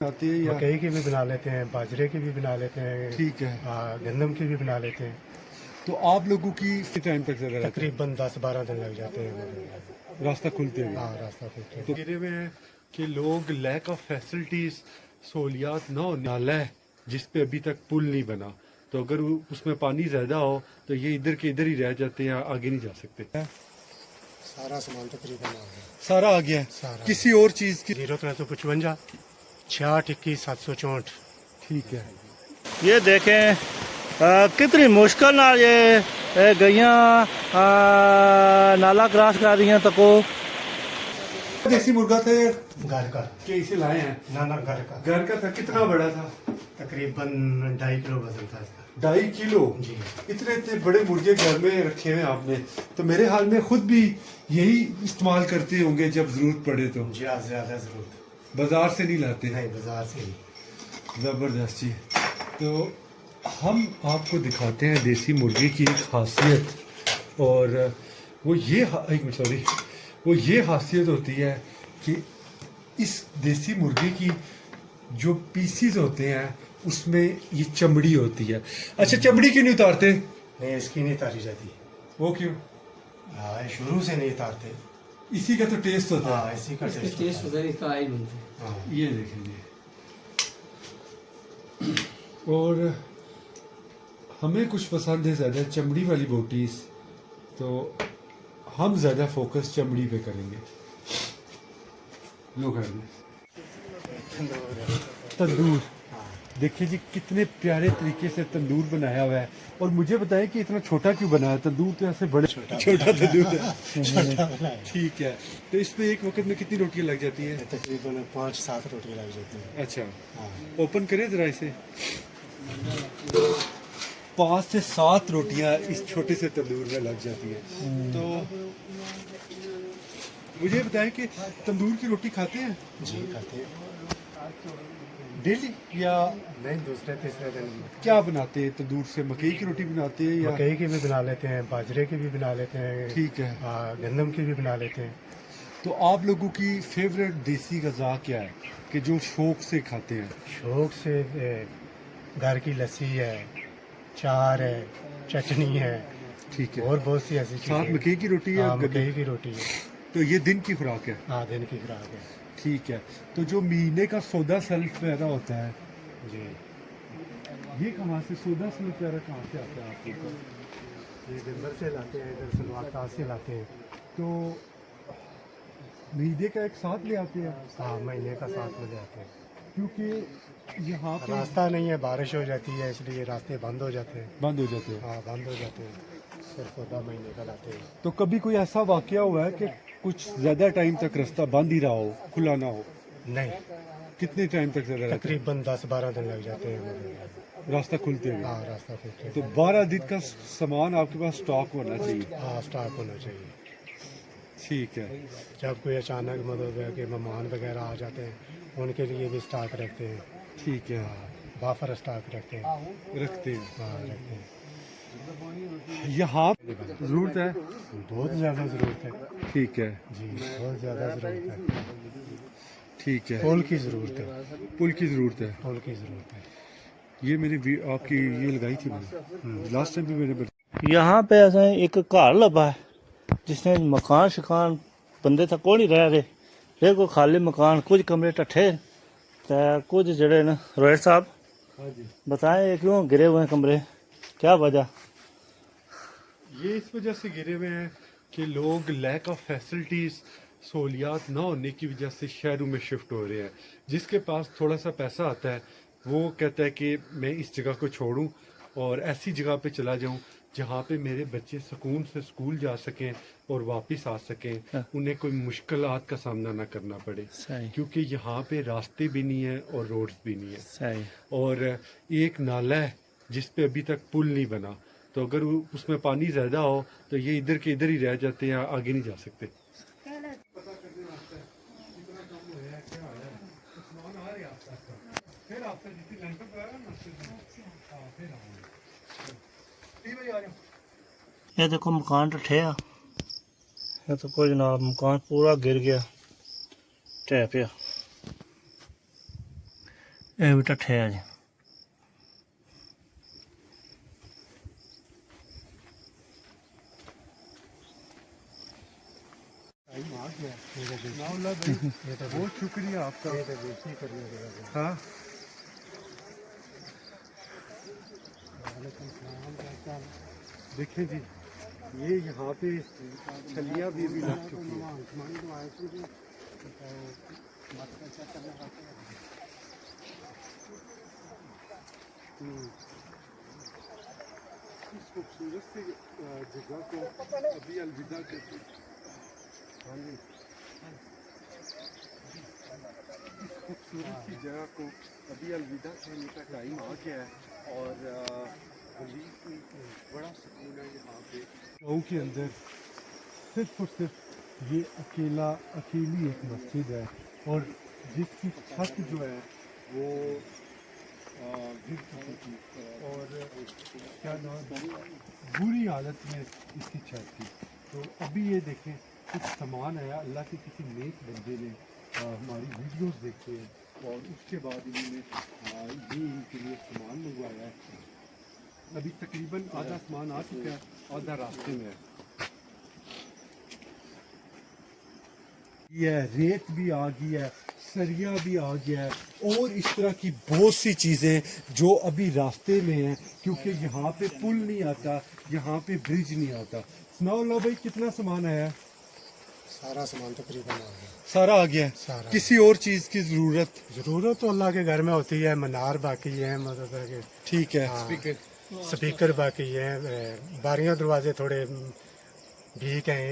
आती है या मकई की भी बना लेते हैं, बाजरे की भी बना लेते हैं। ठीक है। गंदम की भी बना लेते हैं। तो आप लोगों की कितने टाइम तक ज़्यादा रहता तकरीबन 10-12 दिन लग जाते हैं। है रास्ता खुलते हुए? हाँ, रास्ता खुलते तो हैं। गिरे हुए हैं कि लोग लैक ऑफ फैसिलिटीज सहूलियात ना हो, नाला है जिस पे अभी तक पुल नहीं बना, तो अगर उसमें पानी ज़्यादा हो तो ये इधर के इधर ही रह जाते हैं, आगे नहीं जा सकते। सारा सामान तकरीबन आ गया। सारा आ गया है। सारा किसी और चीज़ की 0355 66 21 764। ठीक है। ये देखें कितनी मुश्किल ना ये गैया नाला क्रॉस कर रही हैं। तको देसी मुर्गा थे घर का कि इसे लाए हैं? नाना घर का घर का था? कितना बड़ा था? तकरीबन 2.5 किलो वजन था इसका। 2.5 किलो? जी। इतने इतने बड़े मुर्गे घर में रखे हैं आपने, तो मेरे हाल में खुद भी यही इस्तेमाल करते होंगे जब जरूरत पड़े तो? ज्यादा जरूरत बाजार से नहीं लाते? नहीं, बाजार से नहीं। जबरदस्त जी। तो हम आपको दिखाते हैं देसी मुर्गे की एक खासियत, और वो ये एक मिनट सॉरी, वो ये खासियत होती है कि इस देसी मुर्गे की जो पीसीज होते हैं उसमें ये चमड़ी होती है। अच्छा, चमड़ी क्यों नहीं उतारते? नहीं, इसकी नहीं तारी जाती। वो क्यों? शुरू से नहीं तारते। इसी का तो टेस्ट होता है। हाँ, इसी का इसके टेस्ट टेस्ट होता है। वगैरह का ही मिलते हैं। हाँ। ये देखें जी। और हमें कुछ पसंद है ज़्यादा चमड़ी वाली बोटीज, तो हम ज़्यादा फोकस चमड़ी पे करेंगे। लो कर दे। तंदूर देखिए जी, कितने प्यारे तरीके से तंदूर बनाया हुआ है। और मुझे बताएं कि इतना छोटा क्यों बनाया? तंदूर तो ऐसे बड़े छोटा तंदूर है। ठीक है। तो इस पे एक वक्त में कितनी रोटियां लग जाती है? तकरीबन 5-7 रोटी लग जाती है। अच्छा, हाँ। ओपन करें जरा इसे। 5 से 7 रोटियां इस छोटे से तंदूर में लग जाती हैं। तो मुझे बताएं कि तंदूर की रोटी खाते हैं जी, खाते हैं। डेली या नहीं, दूसरे तीसरे दिन क्या बनाते हैं तंदूर से? मकई की रोटी बनाते हैं या? मकई की भी बना लेते हैं, बाजरे की भी बना लेते हैं। ठीक है। गंदम की भी बना लेते हैं। तो आप लोगों की फेवरेट देसी गज़ा क्या है कि जो शौक से खाते हैं? शौक से घर की लस्सी है, चार है, चटनी है, ठीक है। और बहुत सी ऐसी साथ चीजें। मकई की रोटी या हाँ, गन्ने? मकई की रोटी है। तो ये दिन की खुराक है? हाँ, दिन की खुराक है। ठीक है। तो जो महीने का सौदा सेल्फ पैदा होता है, जी, ये कहाँ से सौदा सेल्फ पैदा कहाँ से आता है आपको? ये दिनभर से लाते हैं, इधर सलवार से लाते हैं। तो महीने का एक साथ ले आते हैं? हाँ, महीने का 7 बजे आते हैं। क्योंकि यहाँ पे रास्ता नहीं है, बारिश हो जाती है, इसलिए रास्ते बंद हो जाते हैं। बंद हो जाते हैं। हाँ, बंद हो जाते हैं। सिर्फ 14 महीने का लाते हैं। तो कभी कोई ऐसा वाकया हुआ है कि कुछ ज़्यादा टाइम तक रास्ता बंद ही रहा हो, खुला ना हो? नहीं, कितने टाइम तक ज़्यादा रहता तकरीबन 10-12 दिन लग जाते हैं। है रास्ता खुलते हुए? हाँ, रास्ता खुलते हैं। तो 12 दिन का सामान आपके पास स्टॉक होना चाहिए। हाँ, स्टॉक होना चाहिए। ठीक है। जब कोई अचानक मतलब है कि मेहमान वगैरह आ जाते हैं, उनके लिए भी स्टॉक रखते हैं। ठीक है, बाफर स्टॉक रखते हैं। रखते हैं। हाँ, रखते हैं। यहाँ ज़रूरत है? बहुत ज़्यादा ज़रूरत है। ठीक है। जी, बहुत ज़्यादा ज़रूरत है। ठीक है। पुल की ज़रूरत है। पुल की ज़रूरत है। पुल की ज़रूरत है। ये मैंने आपकी ये लगाई थी मैंने लास्ट टाइम भी मैंने। यहाँ पे असें एक घर लब्भा है जिसने मकान शकान बंदे तक कोई नहीं रह रहे, बिल्कुल खाली मकान, कुछ कमरे टट्ठे ते कुछ जड़े न। रोहित साहब हाँ जी। बताएं ये क्यों गिरे हुए हैं कमरे, क्या वजह? ये इस वजह से गिरे हुए हैं कि लोग लैक ऑफ फैसिलिटीज़ सहूलियात ना होने की वजह से शहरों में शिफ्ट हो रहे हैं। जिसके पास थोड़ा सा पैसा आता है वो कहता है कि मैं इस जगह को छोड़ूं और ऐसी जगह पे चला जाऊं जहाँ पे मेरे बच्चे सुकून से स्कूल जा सकें और वापस आ सकें, उन्हें कोई मुश्किलात का सामना ना करना पड़े। सही क्योंकि यहाँ पे रास्ते भी नहीं है और रोड्स भी नहीं है, सही। और एक नाला है जिस पे अभी तक पुल नहीं बना, तो अगर उसमें पानी ज़्यादा हो तो ये इधर के इधर ही रह जाते हैं, आगे नहीं जा सकते। ये देखो मकान टट्ठे आ, ये तो कोई जनाब मकान पूरा गिर गया, ढह पिया। ਇਹ ਵੀ ਟੱਠੇ ਆ ਜੀ। नाउल्ला भाई बहुत शुक्रिया आपका। हाँ देखें जी, ये यहाँ पे छलियाँ भी अभी लग चुकी हैं। इस खूबसूरत सी जगह को अभी अलविदा कहते हैं। हाँ जी, इस खूबसूरत सी जगह को अभी अलविदा कहने का टाइम आ गया है और बड़ा सुकून है यहाँ पे। गाँव के अंदर सिर्फ और सिर्फ ये अकेली एक मस्जिद है और जिसकी छत जो है वो गिर चुकी थी और क्या नाम बुरी हालत में इसकी छत थी। तो अभी ये देखें कुछ सामान आया, अल्लाह के किसी नेक बंदे ने हमारी वीडियोस देखते हैं और उसके बाद इन्होंने ये इनके लिए सामान मंगवाया है। अभी तकरीबन आधा सामान आ चुका है, आधा रास्ते में है। ये रेत भी आ गई है, सरिया भी आ गया है और इस तरह की बहुत सी चीज़ें जो अभी रास्ते में हैं, क्योंकि यहाँ पे पुल नहीं आता, यहाँ पे ब्रिज नहीं आता। सुनाओ भाई कितना सामान आया है? सारा सामान तकरीबन आ गया। सारा आ गया है। सारा। किसी और चीज़ की ज़रूरत तो अल्लाह के घर में होती है। मनार बाकी है, मतलब है कि ठीक है। स्पीकर बाकी है, बारियां दरवाजे थोड़े भीग हैं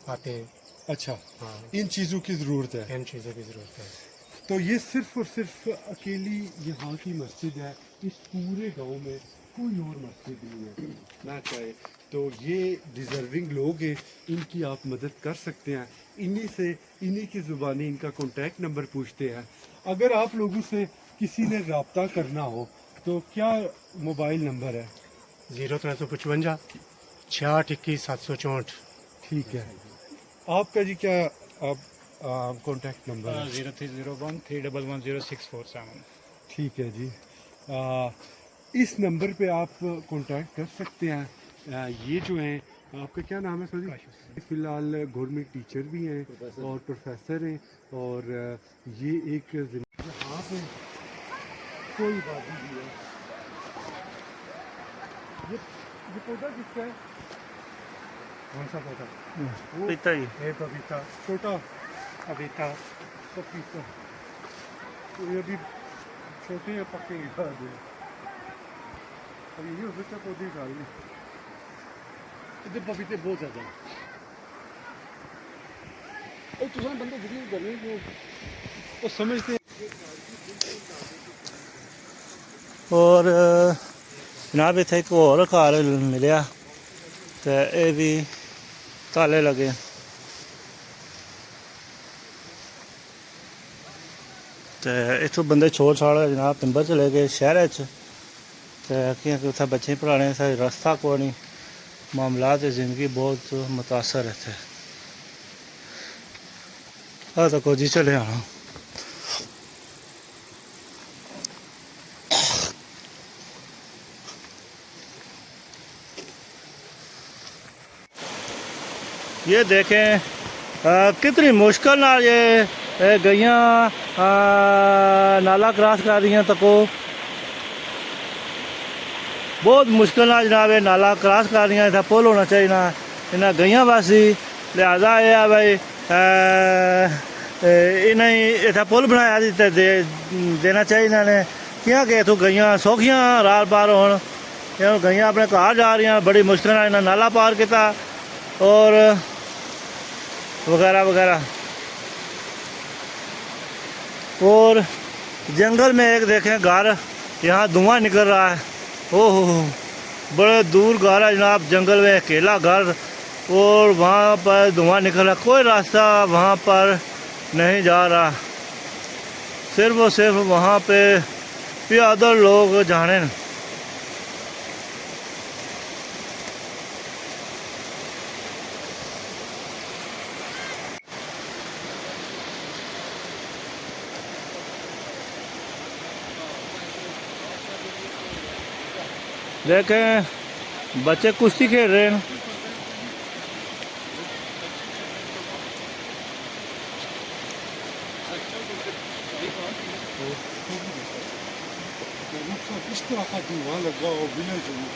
आते हैं। अच्छा, हाँ, इन चीज़ों की ज़रूरत है। इन चीज़ों की ज़रूरत है। तो ये सिर्फ और सिर्फ अकेली यहाँ की मस्जिद है, इस पूरे गांव में कोई और मस्जिद नहीं है ना चाहे। तो ये डिज़र्विंग लोग हैं, इनकी आप मदद कर सकते हैं। इन्हीं की ज़ुबानी इनका कॉन्टैक्ट नंबर पूछते हैं। अगर आप लोगों से किसी ने रब्ता करना हो तो क्या मोबाइल नंबर है? 0355 6621 764। ठीक है। आपका जी क्या आप कॉन्टैक्ट नंबर है? 0301 3110647। ठीक है जी। इस नंबर पे आप कांटेक्ट कर सकते हैं। ये जो हैं, आपका क्या नाम है सर? फ़िलहाल गवर्नमेंट टीचर भी हैं और प्रोफेसर हैं और ये एक यहाँ पे कोई बाजी भी है। ये पौधा किसका है? कौन सा पौधा? वो पीता जी। एक पपीता। छोटा पपीता। पपीता। तो ये अभी छोटे हैं, पक्के खा दे। अब यही हो सकता है पौधे खा लें। इधर पपीते बहुत ज़्यादा हैं। और तुझे बंदे जितनी गर्मी को वो समझते हैं। और जनाब इत्थे एक होर घर मिलिया ते एह भी ताले लगे। ते इत्थों बंदे छोड़ छाड़ जनाब पिंबर चले गए शहर च, ते क्योंकि उत्थै बच्चे पढ़ाने दा रस्ता कोई नहीं, मामलात जिंदगी बहुत मुतासर है। इत्थे तो कुछ ही चले आना। ये देखें कितनी मुश्किल ना ये गैयाँ नाला क्रॉस कर रही हैं। तको बहुत मुश्किल ना जनाब ये नाला क्रॉस कर रही हैं। इतना पुल होना चाहिए ना इन्हें गैयाँ वासी, लिहाजा यह है भाई इन्हें इतना पुल बनाया देना चाहिए इन्होंने, क्योंकि इतों गैयाँ सौखियाँ रार पार हो, गैयाँ अपने घर जा रही हैं, बड़ी मुश्किल इन्हें नाला पार किया और वगैरह वगैरह। और जंगल में एक देखें घर, यहाँ धुआं निकल रहा है। ओह बड़े दूर घर है जनाब, जंगल में अकेला घर और वहाँ पर धुआं निकल रहा, कोई रास्ता वहाँ पर नहीं जा रहा, सिर्फ और सिर्फ वहाँ पे पैदल लोग जाने। देखें बच्चे कुश्ती खेल रहे हैं। किस तरह का धुआं लगा हो विलेज में।